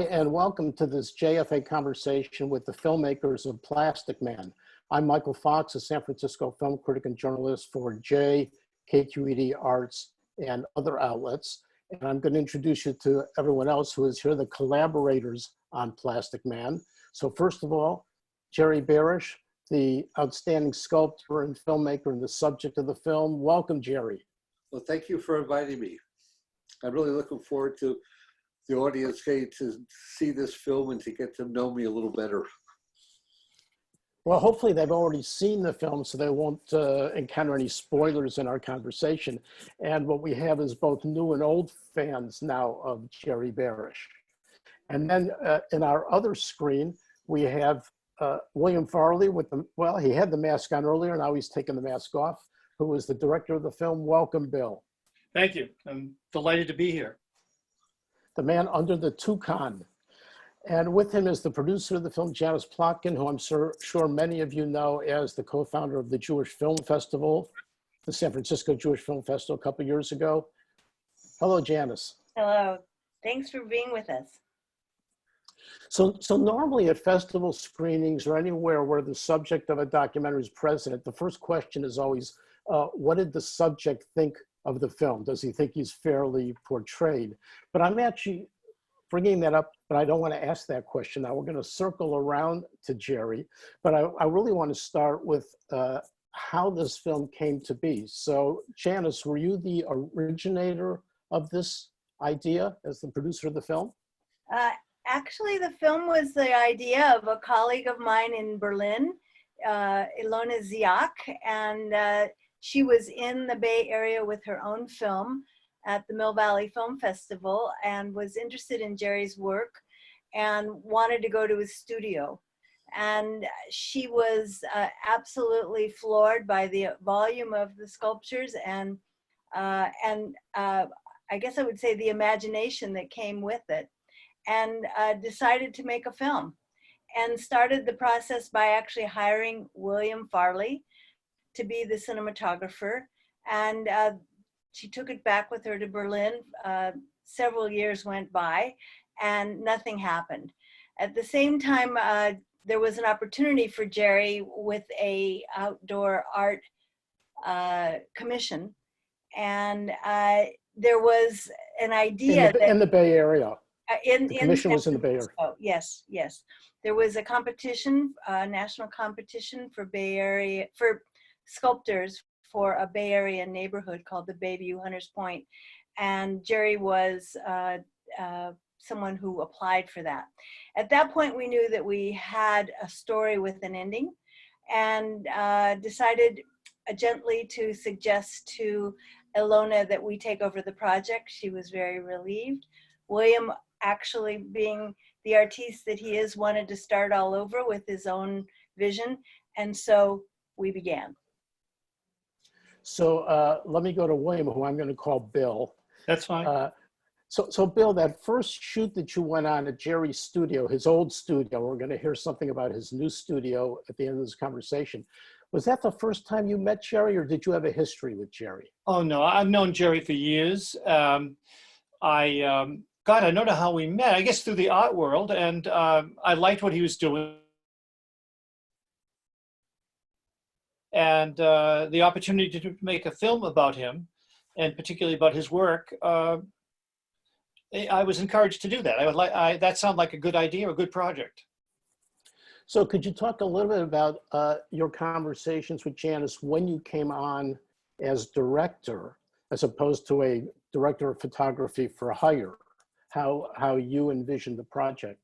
And welcome to this JFA conversation with the filmmakers of Plastic Man. I'm Michael Fox, a San Francisco film critic and journalist for KQED Arts and other outlets. And I'm going to introduce you to everyone else who is here, the collaborators on Plastic Man. So first of all, Jerry Barish, the outstanding sculptor and filmmaker and the subject of the film. Welcome, Jerry. Well, thank you for inviting me. I'm really looking forward to the audience getting to see this film and to get to know me a little better. Well, hopefully they've already seen the film, so they won't encounter any spoilers in our conversation. And what we have is both new and old fans now of Jerry Barish. And then in our other screen, we have William Farley with the, well, he had the mask on earlier, now he's taken the mask off, who is the director of the film. Welcome, Bill. Thank you. I'm delighted to be here. The man under the toucan. And with him is the producer of the film, Janis Plotkin, who I'm sure many of you know as the co-founder of the Jewish Film Festival, the San Francisco Jewish Film Festival a couple of years ago. Hello, Janis. Hello. Thanks for being with us. So normally at festival screenings or anywhere where the subject of a documentary is present, the first question is always, what did the subject think of the film? Does he think he's fairly portrayed? But I'm actually bringing that up, but I don't want to ask that question now. We're going to circle around to Jerry, but I really want to start with how this film came to be. So Janis, were you the originator of this idea as the producer of the film? Actually, the film was the idea of a colleague of mine in Berlin, Ilona Ziak, and she was in the Bay Area with her own film at the Mill Valley Film Festival and was interested in Jerry's work and wanted to go to his studio. And she was absolutely floored by the volume of the sculptures and I guess I would say the imagination that came with it, and decided to make a film and started the process by actually hiring William Farley to be the cinematographer. And she took it back with her to Berlin. Several years went by and nothing happened. At the same time, there was an opportunity for Jerry with a outdoor art commission. And there was an idea in the Bay Area. The commission was in the Bay Area. Oh, yes, yes. There was a competition, a national competition for Bay Area, for sculptors for a Bay Area neighborhood called the Bayview Hunters Point. And Jerry was someone who applied for that. At that point, we knew that we had a story with an ending and decided gently to suggest to Ilona that we take over the project. She was very relieved. William, actually being the artiste that he is, wanted to start all over with his own vision. And so we began. So let me go to William, who I'm going to call Bill. That's fine. So Bill, that first shoot that you went on at Jerry's studio, his old studio, we're going to hear something about his new studio at the end of this conversation. Was that the first time you met Jerry, or did you have a history with Jerry? Oh, no, I've known Jerry for years. God, I don't know how we met, I guess through the art world, and I liked what he was doing. And the opportunity to make a film about him, and particularly about his work, I was encouraged to do that. That sounded like a good idea, a good project. So could you talk a little bit about your conversations with Janis when you came on as director, as opposed to a director of photography for hire, how you envisioned the project?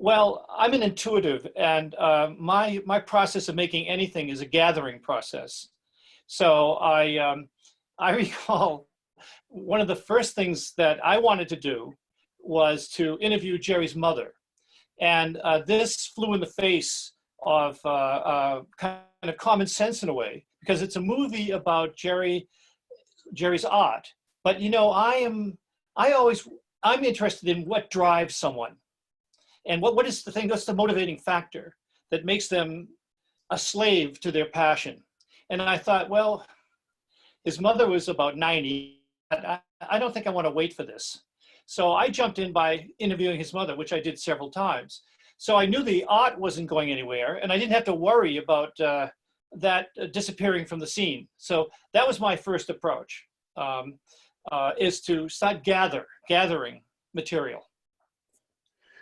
Well, I'm an intuitive, and my process of making anything is a gathering process. So I recall one of the first things that I wanted to do was to interview Jerry's mother. And this flew in the face of kind of common sense in a way, because it's a movie about Jerry's art. But you know, I'm interested in what drives someone. And what is the thing, what's the motivating factor that makes them a slave to their passion? And I thought, well, his mother was about 90. I don't think I want to wait for this. So I jumped in by interviewing his mother, which I did several times. So I knew the art wasn't going anywhere, and I didn't have to worry about that disappearing from the scene. So that was my first approach, is to start gathering material.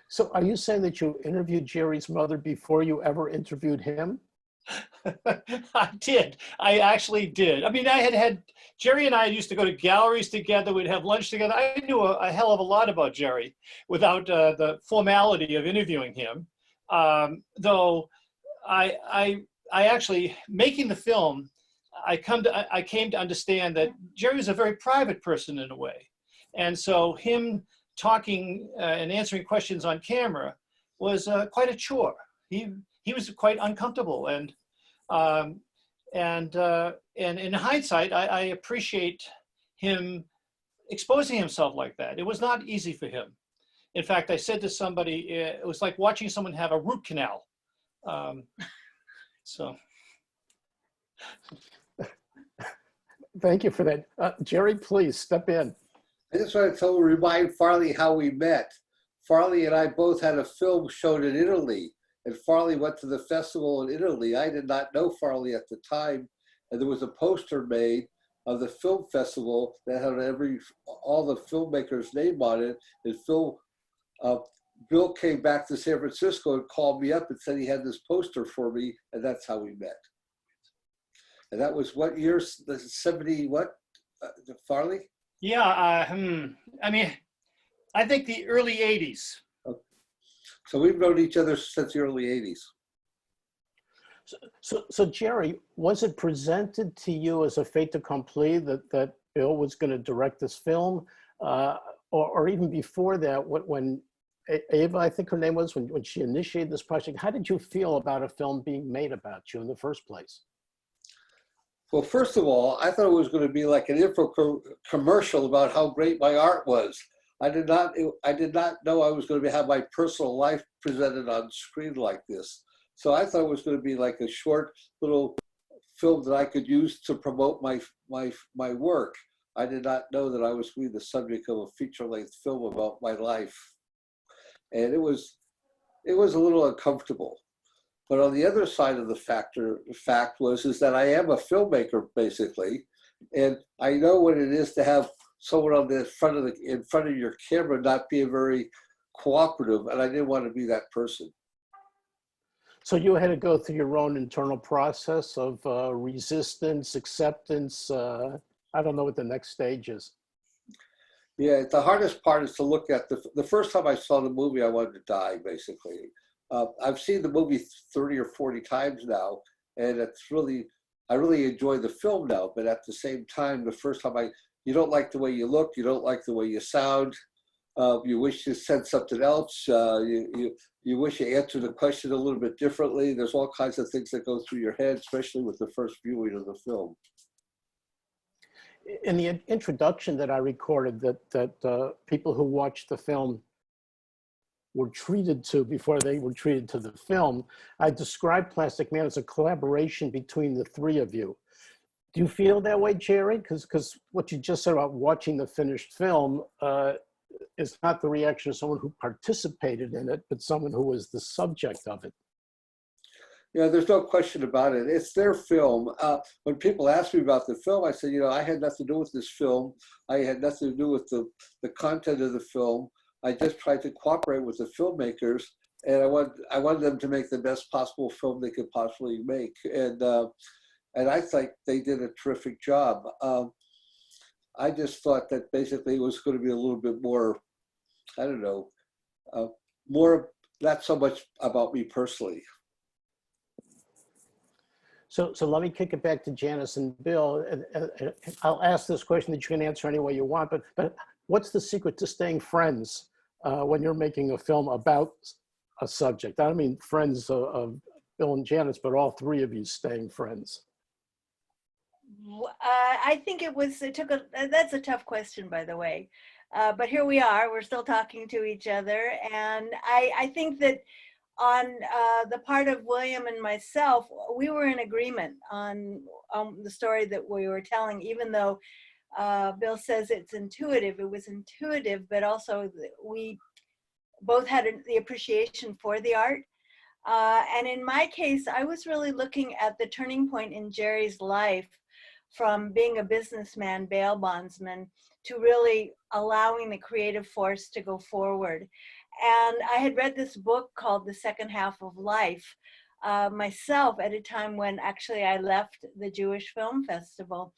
So are you saying that you interviewed Jerry's mother before you ever interviewed him? I did. I actually did. I mean, Jerry and I used to go to galleries together. We'd have lunch together. I knew a hell of a lot about Jerry without the formality of interviewing him. Though I actually, making the film, I came to understand that Jerry was a very private person in a way. And so him talking and answering questions on camera was quite a chore. He was quite uncomfortable, and in hindsight, I appreciate him exposing himself like that. It was not easy for him. In fact, I said to somebody, it was like watching someone have a root canal. So. Thank you for that. Jerry, please step in. I just want to remind Farley how we met. Farley and I both had a film shown in Italy, and Farley went to the festival in Italy. I did not know Farley at the time, and there was a poster made of the film festival that had all the filmmakers' name on it. And Bill came back to San Francisco and called me up and said he had this poster for me, and that's how we met. And that was what year? 70 what? Farley? Yeah, I mean, I think the early 80s. So we've known each other since the early 80s. So Jerry, was it presented to you as a fait accompli that Bill was going to direct this film? Or even before that, when Ava, I think her name was, when she initiated this project, how did you feel about a film being made about you in the first place? Well, first of all, I thought it was going to be like an info commercial about how great my art was. I did not know I was going to have my personal life presented on screen like this. So I thought it was going to be like a short little film that I could use to promote my work. I did not know that I was going to be the subject of a feature-length film about my life, and it was a little uncomfortable. But on the other side of the fact is that I am a filmmaker basically, and I know what it is to have someone on the in front of your camera not being very cooperative, and I didn't want to be that person. So you had to go through your own internal process of resistance, acceptance. I don't know what the next stage is. Yeah, the hardest part is to look at the first time I saw the movie, I wanted to die, basically. I've seen the movie 30 or 40 times now, and I really enjoy the film now, but at the same time, the first time you don't like the way you look, you don't like the way you sound, you wish you said something else, you wish you answered the question a little bit differently. There's all kinds of things that go through your head, especially with the first viewing of the film. In the introduction that I recorded that people who watched the film were treated to before they were treated to the film, I described Plastic Man as a collaboration between the three of you. Do you feel that way, Jerry? Because what you just said about watching the finished film is not the reaction of someone who participated in it, but someone who was the subject of it. Yeah, there's no question about it. It's their film. When people ask me about the film, I said, I had nothing to do with this film. I had nothing to do with the content of the film. I just tried to cooperate with the filmmakers, and I wanted them to make the best possible film they could possibly make. And I think they did a terrific job. I just thought that basically it was going to be a little bit more, I don't know, more, not so much about me personally. So let me kick it back to Janis and Bill. I'll ask this question that you can answer any way you want, but what's the secret to staying friends when you're making a film about a subject? I don't mean friends of Bill and Janis, but all three of you staying friends. I think that's a tough question, by the way. But here we are, we're still talking to each other. And I think that on the part of William and myself, we were in agreement on the story that we were telling, even though Bill says it's intuitive. It was intuitive, but also we both had the appreciation for the art. And in my case, I was really looking at the turning point in Jerry's life from being a businessman, bail bondsman, to really allowing the creative force to go forward. And I had read this book called The Second Half of Life myself at a time when actually I left the Jewish Film Festival.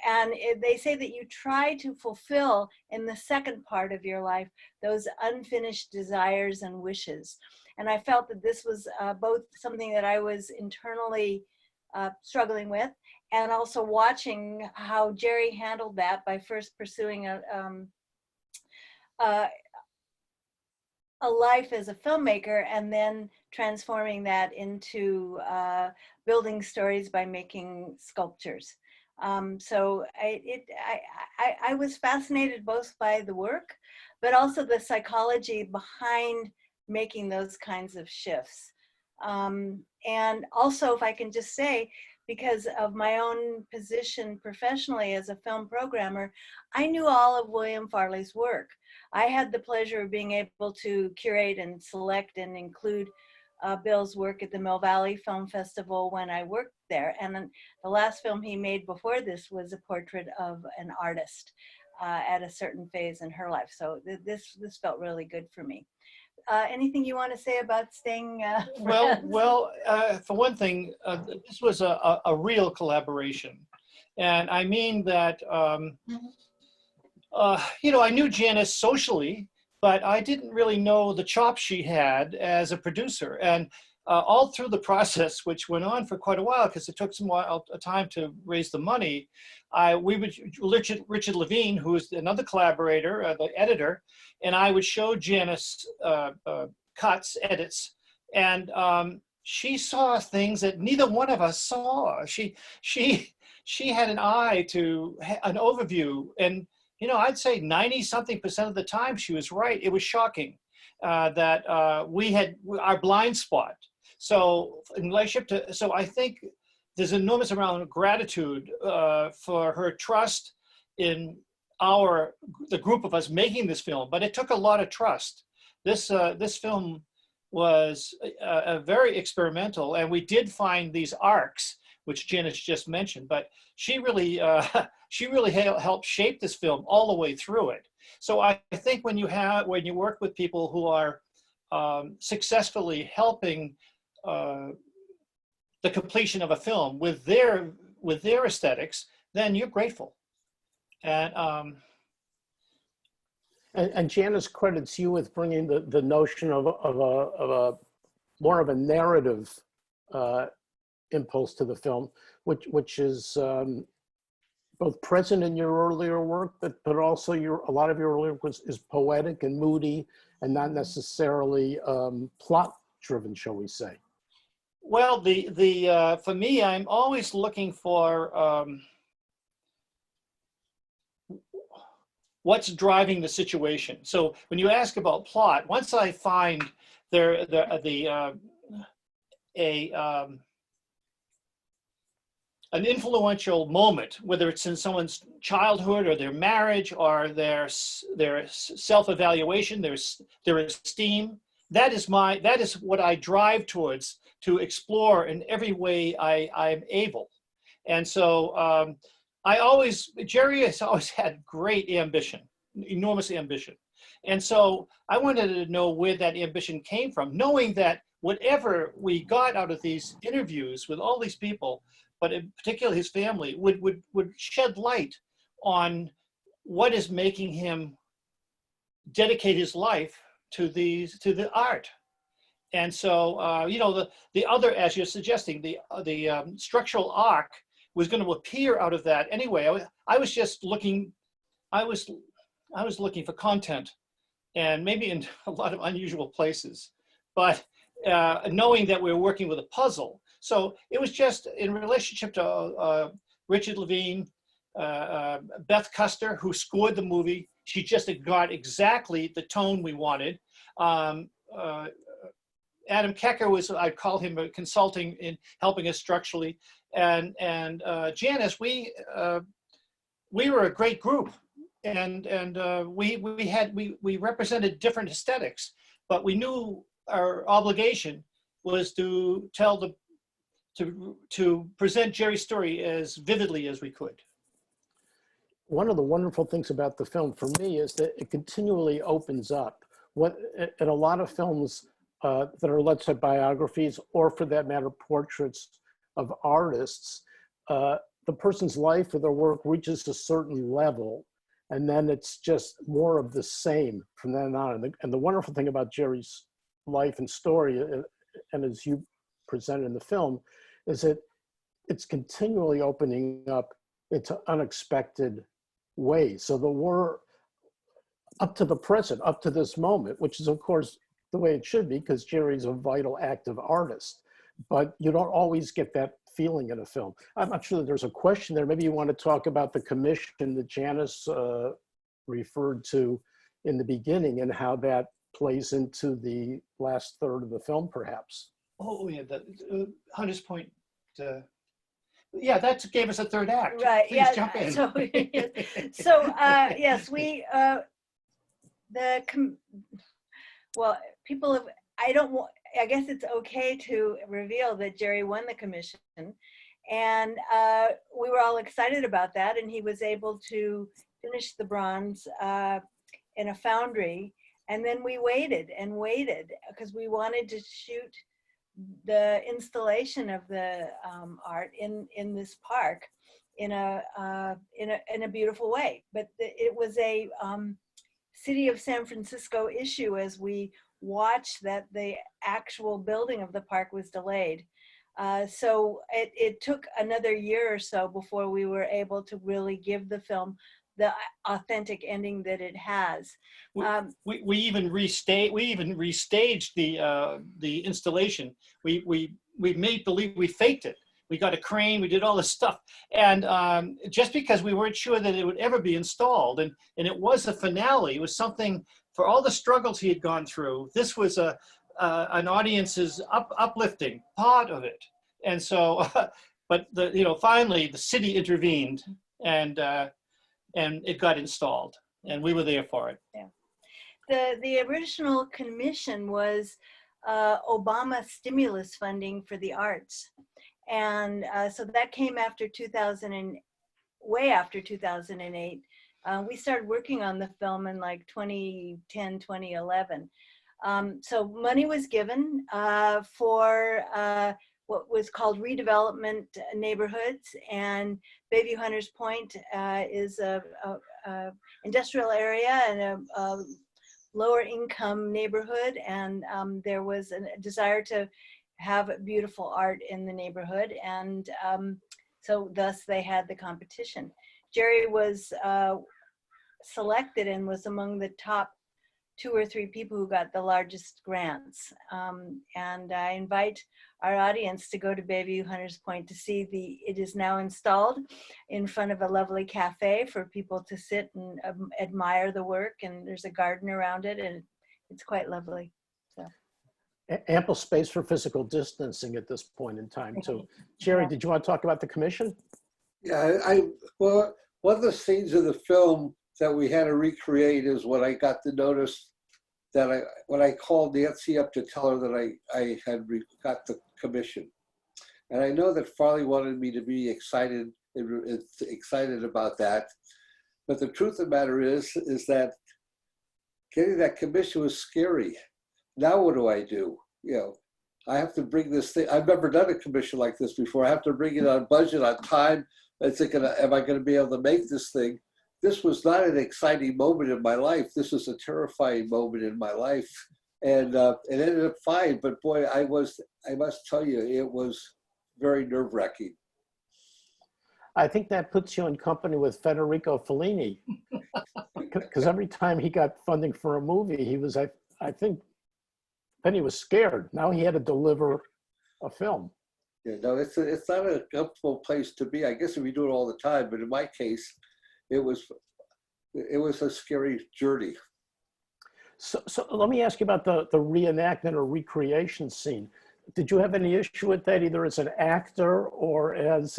And they say that you try to fulfill in the second part of your life those unfinished desires and wishes. And I felt that this was both something that I was internally struggling with, and also watching how Jerry handled that by first pursuing a life as a filmmaker, and then transforming that into building stories by making sculptures. So I was fascinated both by the work, but also the psychology behind making those kinds of shifts. And also, if I can just say, because of my own position professionally as a film programmer, I knew all of William Farley's work. I had the pleasure of being able to curate and select and include Bill's work at the Mill Valley Film Festival when I worked there. And then the last film he made before this was a portrait of an artist at a certain phase in her life. So this felt really good for me. Anything you want to say about staying friends? Well, for one thing, this was a real collaboration. And I mean that, you know, I knew Janis socially, but I didn't really know the chops she had as a producer. And all through the process, which went on for quite a while, because it took some time to raise the money, Richard Levine, who is another collaborator, the editor, and I would show Janis cuts, edits, and she saw things that neither one of us saw. She had an eye to an overview, and you know, I'd say 90-something% of the time she was right. It was shocking that we had our blind spot. So in relationship to, so I think there's an enormous amount of gratitude for her trust in the group of us making this film, but it took a lot of trust. This film was very experimental, and we did find these arcs, which Janis just mentioned, but she really helped shape this film all the way through it. So I think when you work with people who are successfully helping the completion of a film with their aesthetics, then you're grateful. And Janis credits you with bringing the notion of a more of a narrative impulse to the film, which is both present in your earlier work, but also a lot of your earlier work is poetic and moody and not necessarily plot driven, shall we say? Well, for me, I'm always looking for what's driving the situation. So when you ask about plot, once I find an influential moment, whether it's in someone's childhood or their marriage or their self-evaluation, their esteem, that is what I drive towards to explore in every way I'm able. And so Jerry has always had great ambition, enormous ambition. And so I wanted to know where that ambition came from, knowing that whatever we got out of these interviews with all these people, but in particular his family, would shed light on what is making him dedicate his life to the art. And so, you know, the other, as you're suggesting, the structural arc was going to appear out of that anyway. I was just looking, I was looking for content, and maybe in a lot of unusual places, but knowing that we were working with a puzzle. So it was just in relationship to Richard Levine, Beth Custer, who scored the movie. She just got exactly the tone we wanted. Adam Kecker was, I'd call him a consulting in helping us structurally. And Janis, we were a great group, and we represented different aesthetics, but we knew our obligation was to tell to present Jerry's story as vividly as we could. One of the wonderful things about the film for me is that it continually opens up. What in a lot of films that are, let's say, biographies, or for that matter, portraits of artists, the person's life or their work reaches a certain level, and then it's just more of the same from then on. And the wonderful thing about Jerry's life and story, and as you presented in the film, is that it's continually opening up into unexpected ways. So we're up to the present, up to this moment, which is of course the way it should be, because Jerry's a vital, active artist. But you don't always get that feeling in a film. I'm not sure that there's a question there. Maybe you want to talk about the commission that Janis referred to in the beginning and how that plays into the last third of the film, perhaps. Oh yeah, the Hunter's Point. Yeah, that gave us a third act. Right. Please Yeah. jump in. Yes, we well, people have. I don't want. I guess it's okay to reveal that Jerry won the commission, and we were all excited about that. And he was able to finish the bronze in a foundry, and then we waited and waited because we wanted to shoot the installation of the art in this park in a beautiful way. But it was a City of San Francisco issue as we watched that the actual building of the park was delayed. So it took another year or so before we were able to really give the film the authentic ending that it has. We even restaged the installation. We made believe, we faked it. We got a crane, we did all this stuff. And just because we weren't sure that it would ever be installed, and it was a finale, it was something, for all the struggles he had gone through, this was an audience's uplifting part of it. And so, but finally the city intervened, and it got installed, and we were there for it. Yeah. The original commission was Obama stimulus funding for the arts. And so that came after way after 2008. We started working on the film in like 2010, 2011. So money was given for what was called redevelopment neighborhoods, and Bayview Hunters Point is a industrial area and a lower income neighborhood, and there was a desire to have beautiful art in the neighborhood, and so thus they had the competition. Jerry was selected and was among the top 2 or 3 people who got the largest grants. And I invite our audience to go to Bayview Hunters Point to see it is now installed in front of a lovely cafe for people to sit and admire the work, and there's a garden around it, and it's quite lovely. So. Ample space for physical distancing at this point in time too. Jerry, Yeah. did you want to talk about the commission? Yeah, well, one of the scenes of the film that we had to recreate is when I got the notice that when I called Nancy up to tell her that I had got the commission. And I know that Farley wanted me to be excited about that. But the truth of the matter is that getting that commission was scary. Now what do I do? I have to bring this thing. I've never done a commission like this before. I have to bring it on budget, on time. I'm thinking, am I going to be able to make this thing? This was not an exciting moment in my life. This was a terrifying moment in my life. And it ended up fine. But boy, I must tell you, it was very nerve-wracking. I think that puts you in company with Federico Fellini, because every time he got funding for a movie, he was, I think, then he was scared. Now he had to deliver a film. Yeah, no, it's not a comfortable place to be. I guess if you do it all the time, but in my case, it was a scary journey. So let me ask you about the reenactment or recreation scene. Did you have any issue with that, either as an actor or as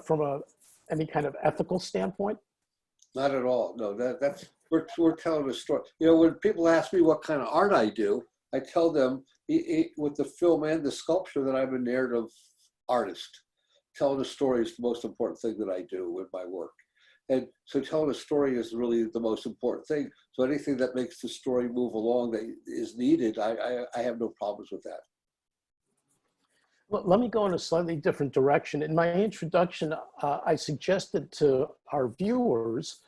from any kind of ethical standpoint? Not at all. No, we're telling a story. You know, when people ask me what kind of art I do, I tell them with the film and the sculpture that I'm a narrative artist. Telling a story is the most important thing that I do with my work. And so telling a story is really the most important thing. So anything that makes the story move along that is needed, I have no problems with that. Well, let me go in a slightly different direction. In my introduction, I suggested to our viewers,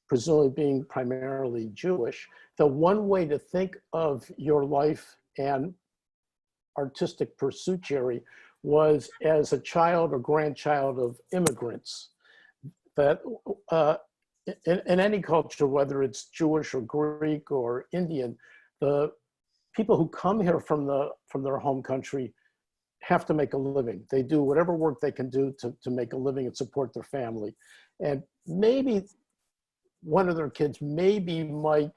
presumably being primarily Jewish, that one way to think of your life and artistic pursuit, Jerry, was as a child or grandchild of immigrants. That in any culture, whether it's Jewish or Greek or Indian, the people who come here from their home country have to make a living. They do whatever work they can do to make a living and support their family. And maybe one of their kids might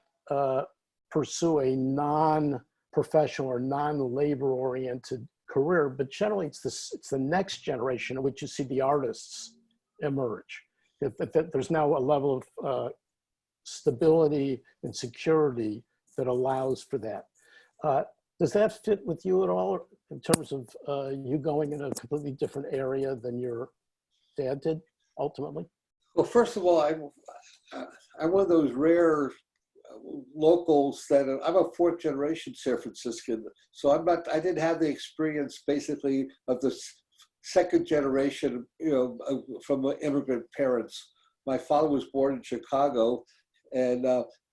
pursue a non-professional or non-labor oriented career, but generally it's the next generation in which you see the artists emerge. There's now a level of stability and security that allows for that. Does that fit with you at all in terms of you going in a completely different area than your dad did ultimately? Well, first of all, I'm one of those rare locals that I'm a fourth generation San Franciscan. So I didn't have the experience basically of the second generation, you know, from immigrant parents. My father was born in Chicago, and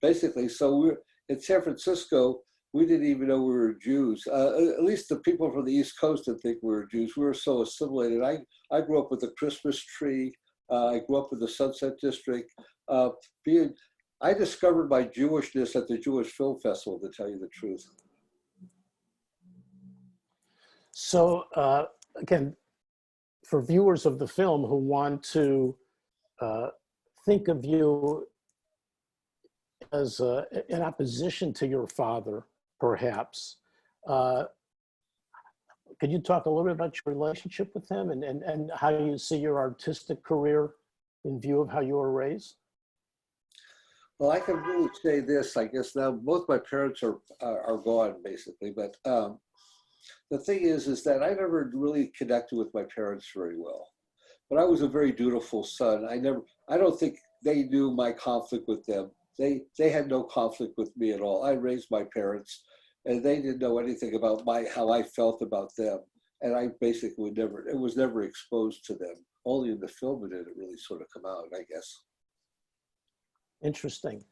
basically, so we're in San Francisco. We didn't even know we were Jews. At least the people from the East Coast didn't think we were Jews. We were so assimilated. I grew up with a Christmas tree. I grew up in the Sunset District. I discovered my Jewishness at the Jewish Film Festival, to tell you the truth. So again, for viewers of the film who want to think of you as in opposition to your father, perhaps, could you talk a little bit about your relationship with him and how you see your artistic career in view of how you were raised? Well, I can really say this, I guess now both my parents are gone basically, but the thing is that I never really connected with my parents very well. But I was a very dutiful son. I don't think they knew my conflict with them. They had no conflict with me at all. I raised my parents, and they didn't know anything about how I felt about them. And I basically it was never exposed to them. Only in the film did it really sort of come out, I guess. Interesting.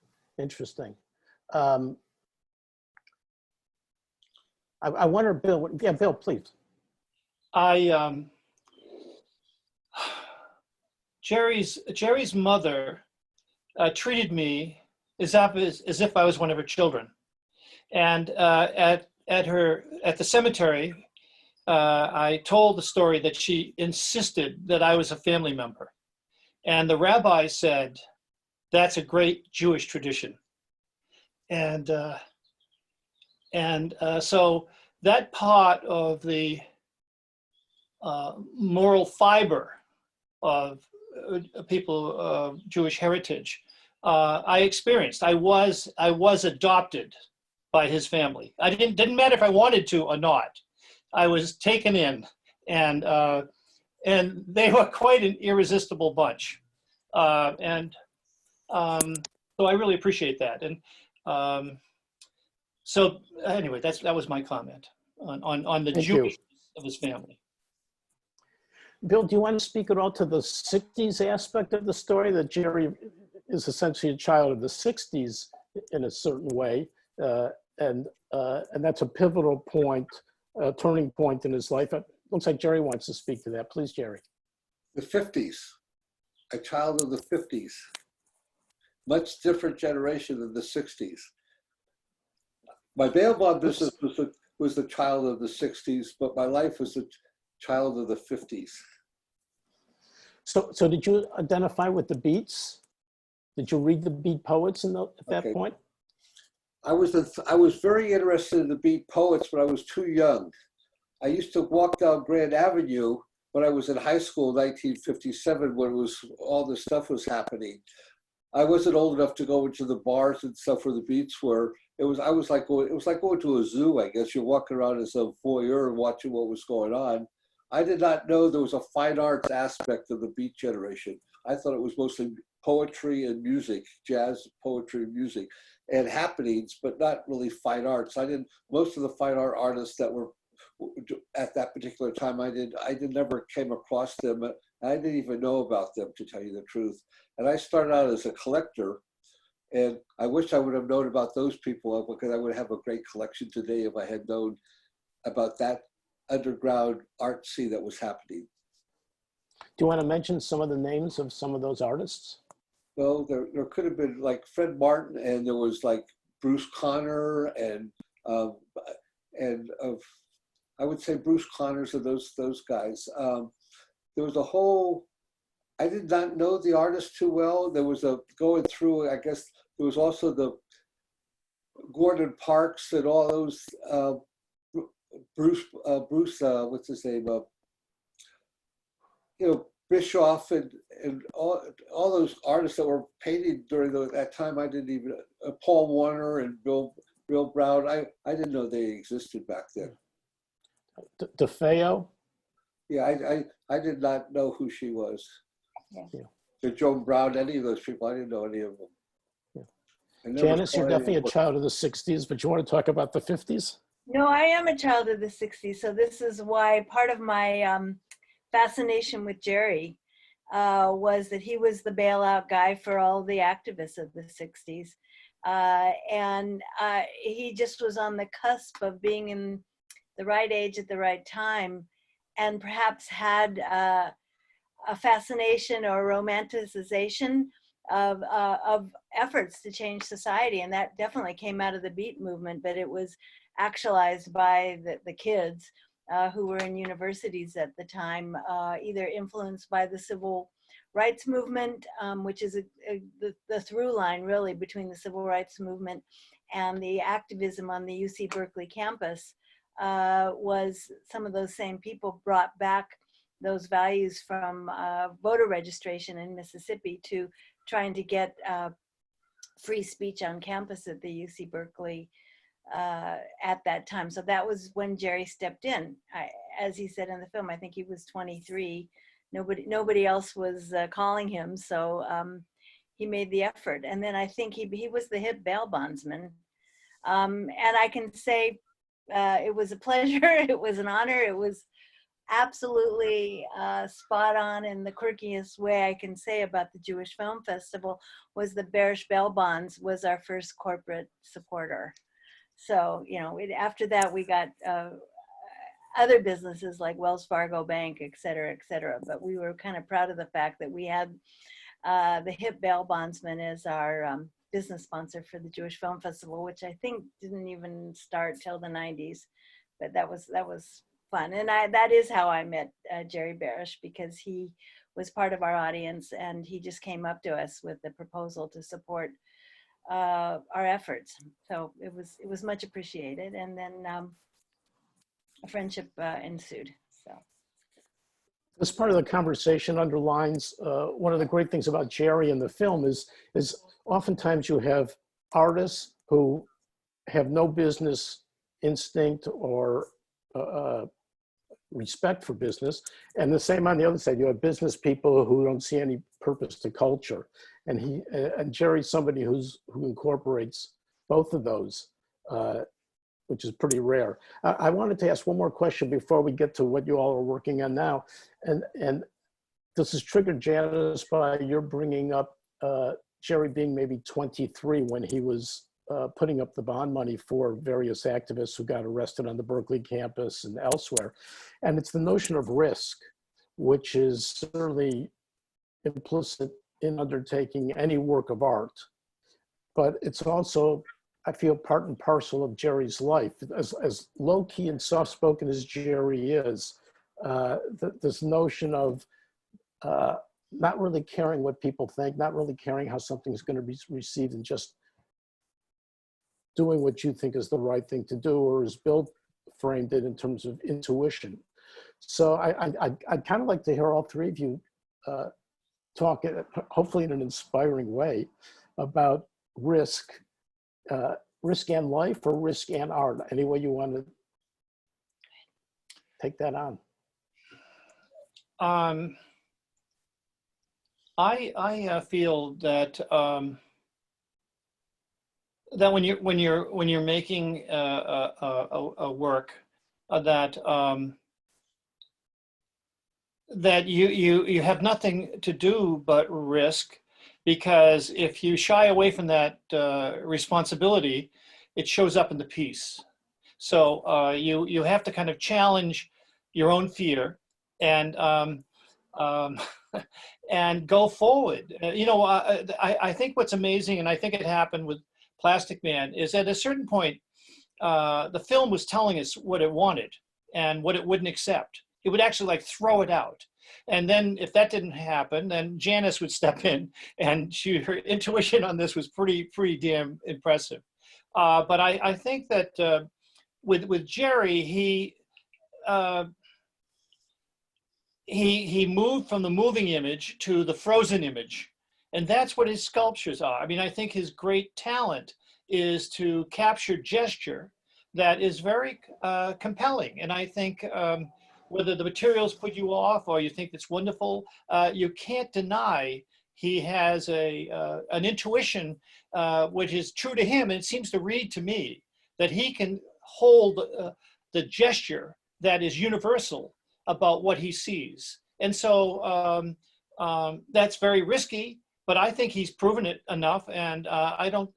I wonder, Bill. Yeah, Bill, please. Jerry's mother treated me as if I was one of her children, and at the cemetery, I told the story that she insisted that I was a family member, and the rabbi said, "That's a great Jewish tradition," and so that part of the moral fiber of people of Jewish heritage, I experienced. I was adopted by his family. Didn't matter if I wanted to or not. I was taken in, and they were quite an irresistible bunch, so I really appreciate that. And so anyway, that was my comment on the Jewishness of his family. Bill, do you want to speak at all to the 60s aspect of the story, that Jerry is essentially a child of the 60s in a certain way, and that's a pivotal point, a turning point in his life. It looks like Jerry wants to speak to that. Please, Jerry. The 50s, a child of the 50s, much different generation than the 60s. My bail bond business was the child of the 60s, but my life was the child of the 50s. So did you identify with the Beats? Did you read the Beat poets at that point? I was very interested in the Beat poets, but I was too young. I used to walk down Grand Avenue when I was in high school in 1957, when all this stuff was happening. I wasn't old enough to go into the bars and stuff where the beats were. It was like going to a zoo, I guess. You're walking around as a voyeur and watching what was going on. I did not know there was a fine arts aspect of the Beat Generation. I thought it was mostly poetry and music, jazz, poetry, and music, and happenings, but not really fine arts. Most of the fine art artists that were at that particular time, I never came across them. I didn't even know about them, to tell you the truth. And I started out as a collector, and I wish I would have known about those people, because I would have a great collection today if I had known about that underground art scene that was happening. Do you want to mention some of the names of some of those artists? Well, there could have been like Fred Martin, and there was like Bruce Conner, and I would say Bruce Connors and those guys. There was a whole, I did not know the artist too well. There was going through, I guess, there was also the Gordon Parks and all those, Bruce, what's his name? Bischoff and all those artists that were painting during that time. I didn't even, Paul Warner and Bill Brown, I didn't know they existed back then. DeFeo? Yeah, I did not know who she was. Yeah. So Joan Brown, any of those people, I didn't know any of them. Yeah. Janis, you're definitely a child of the 60s, but you want to talk about the 50s? No, I am a child of the 60s. So this is why part of my fascination with Jerry was that he was the bailout guy for all the activists of the 60s. And he just was on the cusp of being in the right age at the right time, and perhaps had a fascination or romanticization of efforts to change society. And that definitely came out of the Beat movement, but it was actualized by the kids who were in universities at the time, either influenced by the civil rights movement, which is the through line really between the civil rights movement and the activism on the UC Berkeley campus. Was some of those same people brought back those values from voter registration in Mississippi to trying to get free speech on campus at the UC Berkeley at that time. So that was when Jerry stepped in. As he said in the film, I think he was 23. Nobody else was calling him, so he made the effort. And then I think he was the hip bail bondsman. And I can say it was a pleasure, it was an honor, it was absolutely spot on in the quirkiest way I can say about the Jewish Film Festival. Was the Berish Bell Bonds was our first corporate supporter. So, after that we got other businesses like Wells Fargo Bank, et cetera, but we were kind of proud of the fact that we had the hip bail bondsman as our business sponsor for the Jewish Film Festival, which I think didn't even start till the 90s, but that was fun. And that is how I met Jerry Berish, because he was part of our audience and he just came up to us with the proposal to support our efforts. So it was much appreciated, and then a friendship ensued. So this part of the conversation underlines one of the great things about Jerry in the film is oftentimes you have artists who have no business instinct or respect for business, and the same on the other side. You have business people who don't see any purpose to culture, and Jerry's somebody who incorporates both of those, which is pretty rare. I wanted to ask one more question before we get to what you all are working on now, and this is triggered, Janis, by your bringing up Jerry being maybe 23 when he was putting up the bond money for various activists who got arrested on the Berkeley campus and elsewhere. And it's the notion of risk, which is certainly implicit in undertaking any work of art. But it's also, I feel, part and parcel of Jerry's life. As low-key and soft-spoken as Jerry is, this notion of not really caring what people think, not really caring how something's going to be received, and just doing what you think is the right thing to do, or as Bill framed it in terms of intuition. So I'd kind of like to hear all three of you talk, hopefully in an inspiring way, about risk, risk and life or risk and art. Any way you want to take that on. I feel that that when you're making a work that that you have nothing to do but risk, because if you shy away from that responsibility, it shows up in the piece. So you have to kind of challenge your own fear and and go forward. I think what's amazing, and I think it happened with Plastic Man, is at a certain point, the film was telling us what it wanted and what it wouldn't accept. It would actually like throw it out. And then if that didn't happen, then Janis would step in, and her intuition on this was pretty damn impressive. But I think that with Jerry, he moved from the moving image to the frozen image. And that's what his sculptures are. I mean, I think his great talent is to capture gesture that is very compelling. And I think whether the materials put you off or you think it's wonderful, you can't deny he has an intuition which is true to him. And it seems to read to me that he can hold the gesture that is universal about what he sees. And so that's very risky, but I think he's proven it enough. And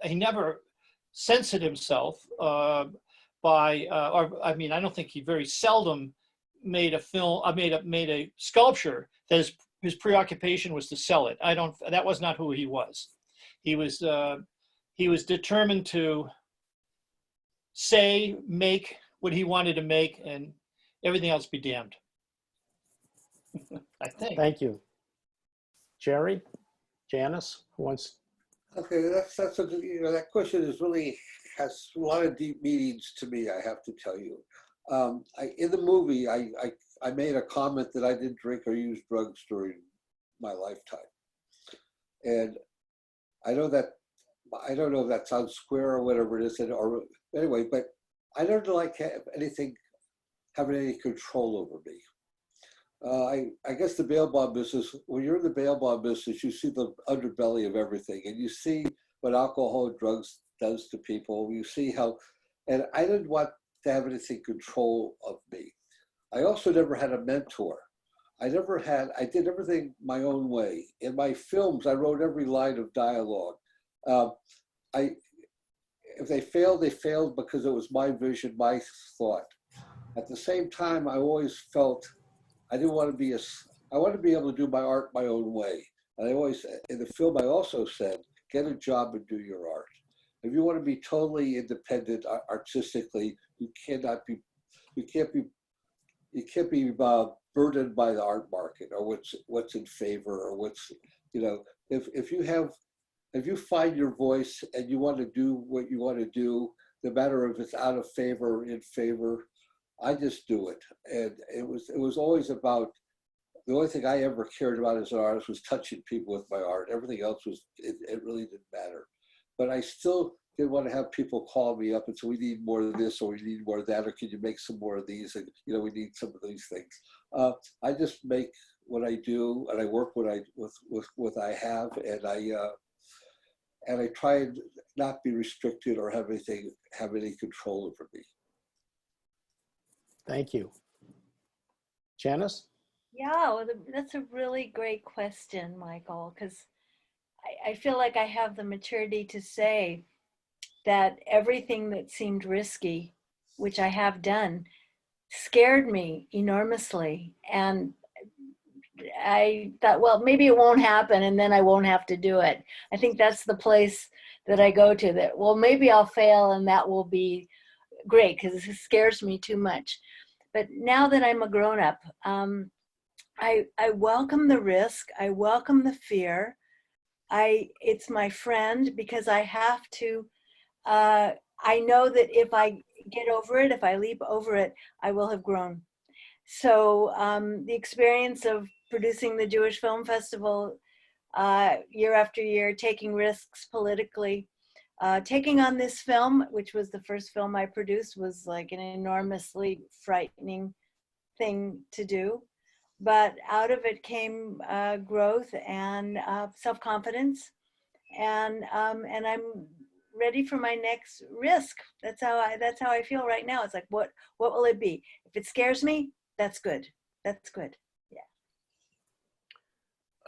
he never censored himself I don't think he very seldom made a film, made a sculpture that his preoccupation was to sell it. That was not who he was. He was determined to make what he wanted to make, and everything else be damned. I think. Thank you. Jerry, Janis, who wants? Okay, that's a good, that question has a lot of deep meanings to me, I have to tell you. In the movie, I made a comment that I didn't drink or use drugs during my lifetime. And I don't know if that sounds square or whatever it is, or anyway, but I don't like having any control over me. I guess the bail bond business, when you're in the bail bond business, you see the underbelly of everything, and you see what alcohol and drugs does to people. You see how, and I didn't want to have anything control of me. I also never had a mentor. I did everything my own way. In my films, I wrote every line of dialogue. If they failed because it was my vision, my thought. At the same time, I always felt I wanted to be able to do my art my own way. And I always, in the film, I also said, get a job and do your art. If you want to be totally independent artistically, you can't be burdened by the art market or what's in favor or what's, if you find your voice and you want to do what you want to do, no matter if it's out of favor or in favor, I just do it. And it was always about, the only thing I ever cared about as an artist was touching people with my art. Everything else it really didn't matter. But I still didn't want to have people call me up and say, we need more of this, or we need more of that, or can you make some more of these? And we need some of these things. I just make what I do, and I work with what I have, and I try and not be restricted or have any control over me. Thank you. Janis? Yeah, well, that's a really great question, Michael, because I feel like I have the maturity to say that everything that seemed risky, which I have done, scared me enormously. And I thought, well, maybe it won't happen and then I won't have to do it. I think that's the place that I go to, that, well, maybe I'll fail and that will be great because it scares me too much. But now that I'm a grown-up, I welcome the risk. I welcome the fear. It's my friend, because I have to, I know that if I get over it, if I leap over it, I will have grown. So the experience of producing the Jewish Film Festival year after year, taking risks politically, taking on this film, which was the first film I produced, was like an enormously frightening thing to do. But out of it came growth and self-confidence, and I'm ready for my next risk. That's how I feel right now. It's like, what will it be? If it scares me, that's good. That's good.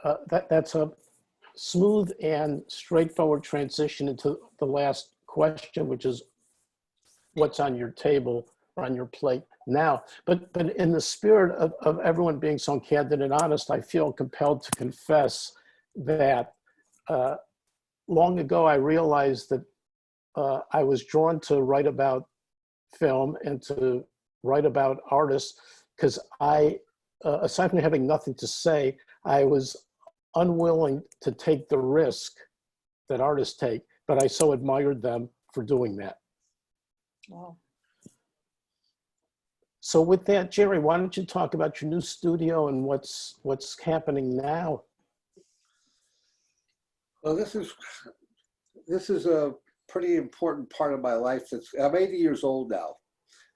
Yeah. That's a smooth and straightforward transition into the last question, which is what's on your table or on your plate now. But in the spirit of everyone being so candid and honest, I feel compelled to confess that long ago I realized that I was drawn to write about film and to write about artists because I, aside from having nothing to say, I was unwilling to take the risk that artists take, but I so admired them for doing that. Wow. So with that, Jerry, why don't you talk about your new studio and what's happening now? Well, this is a pretty important part of my life. I'm 80 years old now,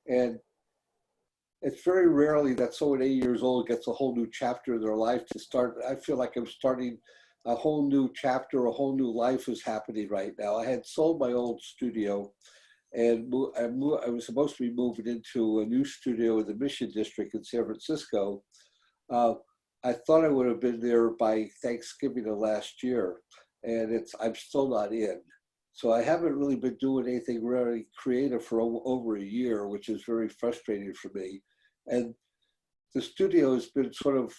and it's very rarely that someone 80 years old gets a whole new chapter in their life to start. I feel like I'm starting a whole new chapter, a whole new life is happening right now. I had sold my old studio, and I was supposed to be moving into a new studio in the Mission District in San Francisco. I thought I would have been there by Thanksgiving of last year, and I'm still not in. So I haven't really been doing anything really creative for over a year, which is very frustrating for me. And the studio has been sort of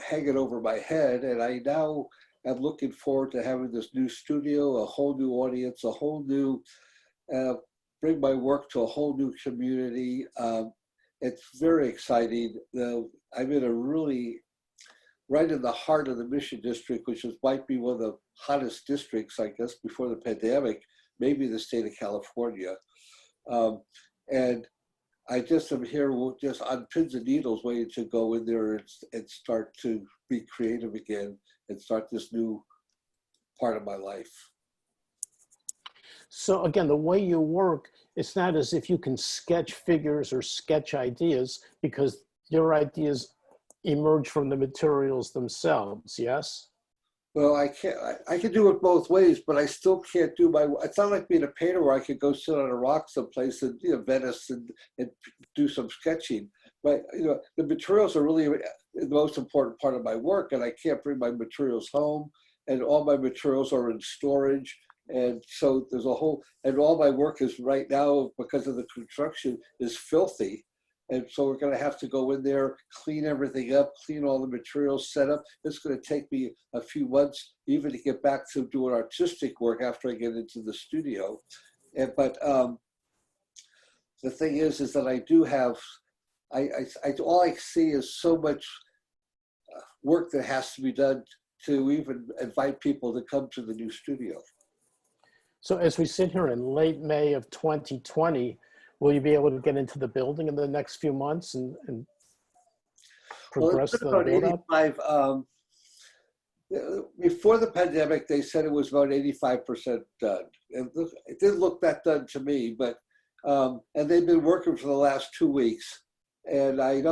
hanging over my head, and I now am looking forward to having this new studio, a whole new audience, a whole new, bring my work to a whole new community. It's very exciting. I'm in a really, right in the heart of the Mission District, which might be one of the hottest districts, I guess, before the pandemic, maybe the state of California. And I just am here just on pins and needles waiting to go in there and start to be creative again and start this new part of my life. So again, the way you work, it's not as if you can sketch figures or sketch ideas because your ideas emerge from the materials themselves, yes? Well, I can do it both ways, but I still can't do it's not like being a painter where I could go sit on a rock someplace in Venice and do some sketching. But the materials are really the most important part of my work, and I can't bring my materials home, and all my materials are in storage. And so there's and all my work is right now, because of the construction, is filthy. And so we're going to have to go in there, clean everything up, clean all the materials, set up. It's going to take me a few months even to get back to doing artistic work after I get into the studio. But the thing is that I do have, all I see is so much work that has to be done to even invite people to come to the new studio. So as we sit here in late May of 2020, will you be able to get into the building in the next few months and progress the build-up? Before the pandemic, they said it was about 85% done. It didn't look that done to me, but and they've been working for the last 2 weeks. And I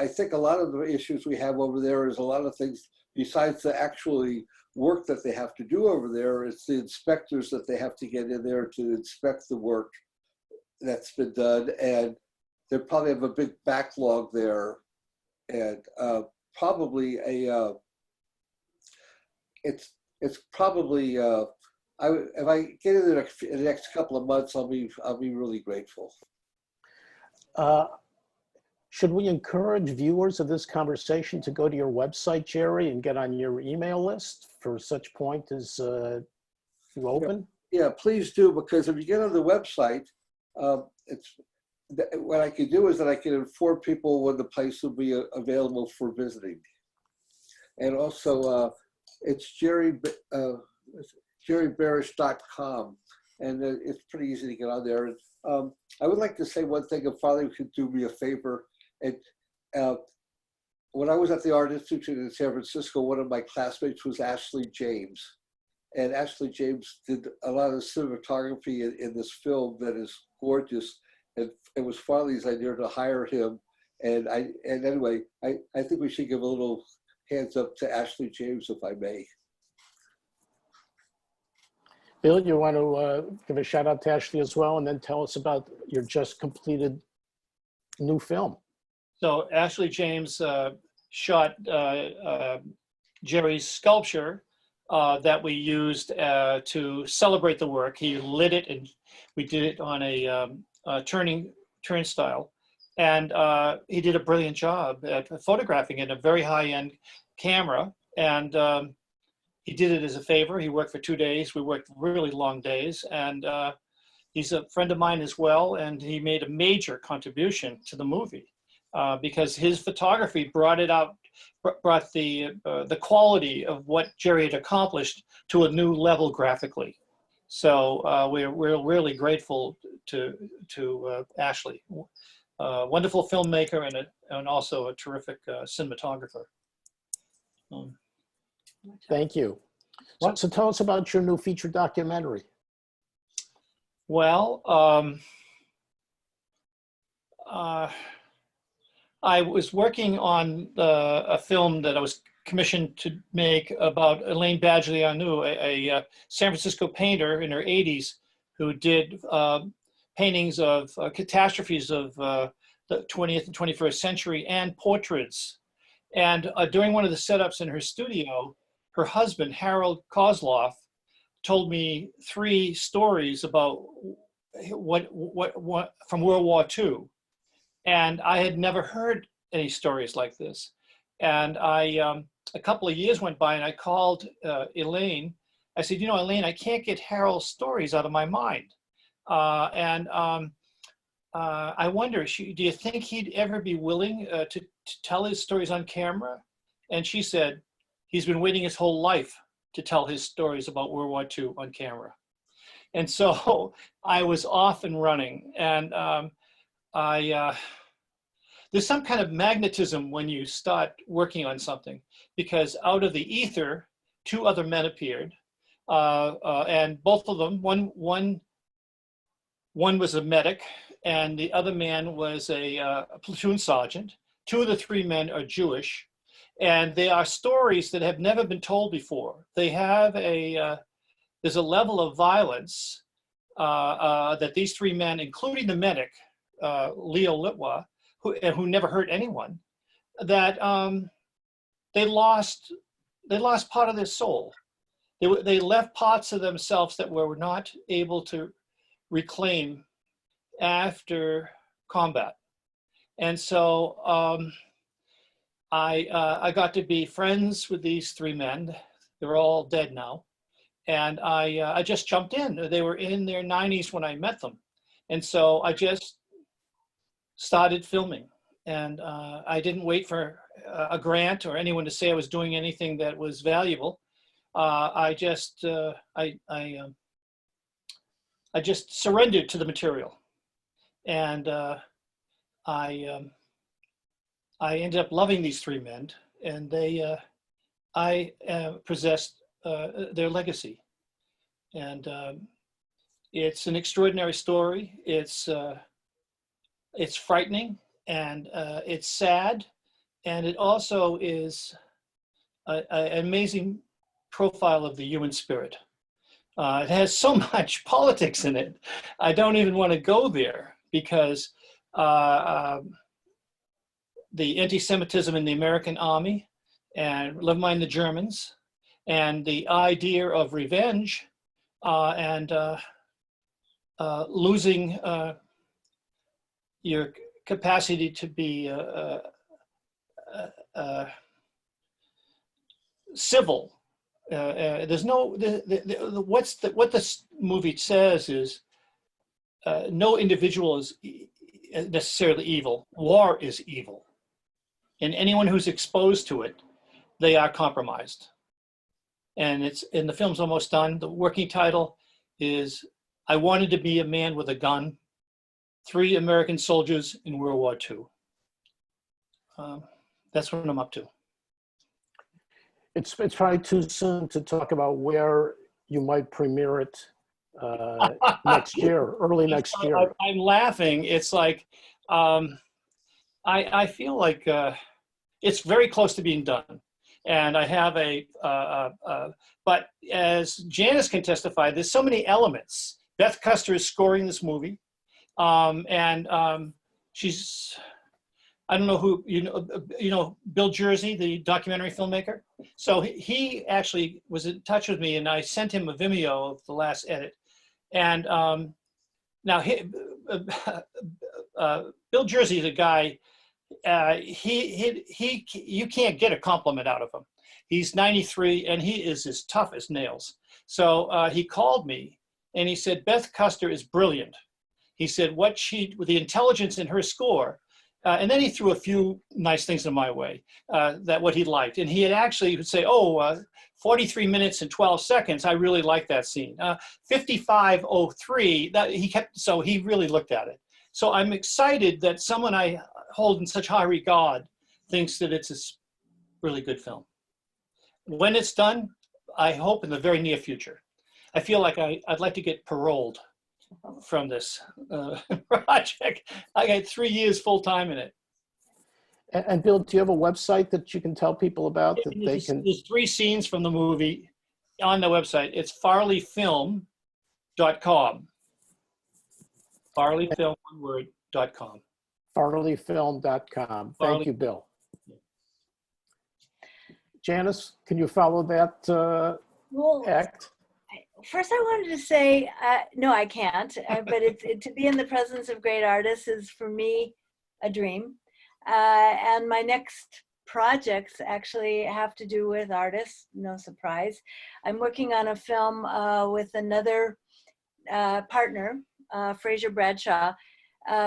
think a lot of the issues we have over there is a lot of things besides the actually work that they have to do over there. It's the inspectors that they have to get in there to inspect the work that's been done, and they probably have a big backlog there, and probably it's probably if I get in the next couple of months, I'll be really grateful. Should we encourage viewers of this conversation to go to your website, Jerry, and get on your email list for such point as you open? Yeah, please do, because if you get on the website, what I can do is that I can inform people when the place will be available for visiting. And also, it's jerrybarish.com, and it's pretty easy to get on there. And I would like to say one thing, if Father could do me a favor. And when I was at the Art Institute in San Francisco, one of my classmates was Ashley James. And Ashley James did a lot of cinematography in this film that is gorgeous. And it was Farley's idea to hire him. And anyway, I think we should give a little hands up to Ashley James, if I may. Bill, you want to give a shout out to Ashley as well, and then tell us about your just completed new film. So Ashley James shot Jerry's sculpture that we used to celebrate the work. He lit it, and we did it on a turnstile. And he did a brilliant job at photographing it in a very high-end camera. And he did it as a favor. He worked for 2 days. We worked really long days. And he's a friend of mine as well. And he made a major contribution to the movie because his photography brought it out, brought the quality of what Jerry had accomplished to a new level graphically. So we're really grateful to Ashley. Wonderful filmmaker and also a terrific cinematographer. Thank you. So tell us about your new feature documentary. Well, I was working on a film that I was commissioned to make about Elaine Badgley-Arnoux, a San Francisco painter in her 80s who did paintings of catastrophes of the 20th and 21st century and portraits. And during one of the setups in her studio, her husband, Harold Kozloff, told me 3 stories about what from World War II. And I had never heard any stories like this. And a couple of years went by and I called Elaine. I said, you know, Elaine, I can't get Harold's stories out of my mind. I wonder, do you think he'd ever be willing to tell his stories on camera? And she said, he's been waiting his whole life to tell his stories about World War II on camera. And so I was off and running. And there's some kind of magnetism when you start working on something, because out of the ether, 2 other men appeared. And both of them, one was a medic, and the other man was a platoon sergeant. 2 of the 3 men are Jewish, and they are stories that have never been told before. They have there's a level of violence that these 3 men, including the medic, Leo Litwa, who never hurt anyone, that they lost part of their soul. They left parts of themselves that were not able to reclaim after combat. And so I got to be friends with these 3 men. They're all dead now. And I just jumped in. They were in their 90s when I met them. And so I just started filming. And I didn't wait for a grant or anyone to say I was doing anything that was valuable. I just surrendered to the material, and I ended up loving these 3 men, and I possessed their legacy, and it's an extraordinary story. It's frightening, and it's sad, and it also is an amazing profile of the human spirit. It has so much politics in it. I don't even want to go there, because the anti-Semitism in the American army, and never mind the Germans, and the idea of revenge, and losing your capacity to be civil. There's no, what this movie says is no individual is necessarily evil. War is evil. And anyone who's exposed to it, they are compromised. And the film's almost done. The working title is I Wanted to Be a Man with a Gun, 3 American Soldiers in World War II. that's what I'm up to. It's probably too soon to talk about where you might premiere it next year, early next year. I'm laughing. It's like, I feel like it's very close to being done. And I have but as Janis can testify, there's so many elements. Beth Custer is scoring this movie. She's, I don't know who, you know, Bill Jersey, the documentary filmmaker. So he actually was in touch with me, and I sent him a Vimeo of the last edit. And now Bill Jersey is a guy, you can't get a compliment out of him. He's 93 and he is as tough as nails. So he called me and he said, Beth Custer is brilliant. He said, with the intelligence in her score, and then he threw a few nice things in my way, that what he liked. And he had actually would say, 43 minutes and 12 seconds, I really like that scene. 55:03, so he really looked at it. So I'm excited that someone I hold in such high regard thinks that it's a really good film. When it's done, I hope in the very near future. I feel like I'd like to get paroled from this project. I got 3 years full time in it. And Bill, do you have a website that you can tell people about that they can? There's 3 scenes from the movie on the website. It's farleyfilm.com. Farleyfilm, one word, .com. farleyfilm.com. Thank you, Bill. Janis, can you follow that act? First, I wanted to say, no, I can't. But to be in the presence of great artists is, for me, a dream. And my next projects actually have to do with artists, no surprise. I'm working on a film with another partner, Fraser Bradshaw,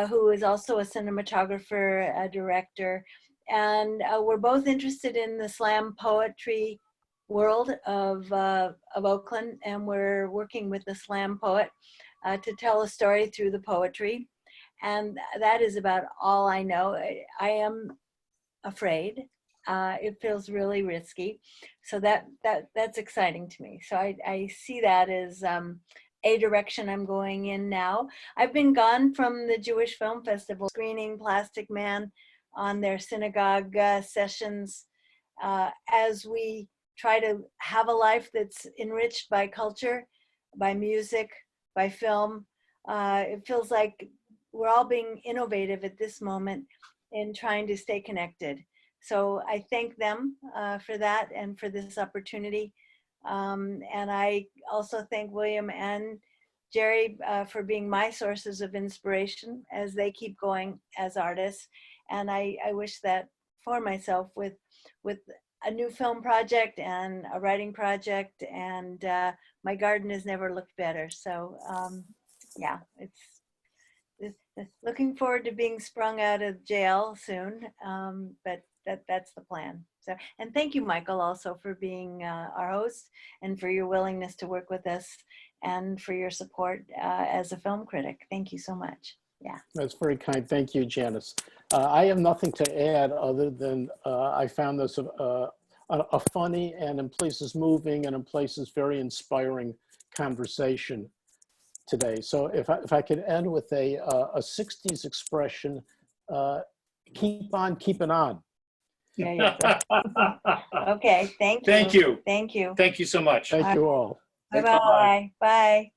who is also a cinematographer, a director. And we're both interested in the slam poetry world of Oakland, and we're working with the slam poet to tell a story through the poetry. And that is about all I know. I am afraid. It feels really risky. So that's exciting to me. So I see that as a direction I'm going in now. I've been gone from the Jewish Film Festival screening Plastic Man on their Cinegogue sessions as we try to have a life that's enriched by culture, by music, by film. It feels like we're all being innovative at this moment in trying to stay connected. So I thank them for that and for this opportunity. And I also thank William and Jerry for being my sources of inspiration as they keep going as artists. And I wish that for myself with a new film project and a writing project, and my garden has never looked better. So yeah, it's looking forward to being sprung out of jail soon, but that's the plan. So, and thank you, Michael, also for being our host and for your willingness to work with us and for your support as a film critic. Thank you so much. Yeah. That's very kind. Thank you, Janis. I have nothing to add other than I found this a funny and in places moving and in places very inspiring conversation today. So if I could end with a 60s expression, keep on keeping on. There you go. Okay, thank you. Thank you. Thank you. Thank you so much. Thank you all. Bye-bye. Bye.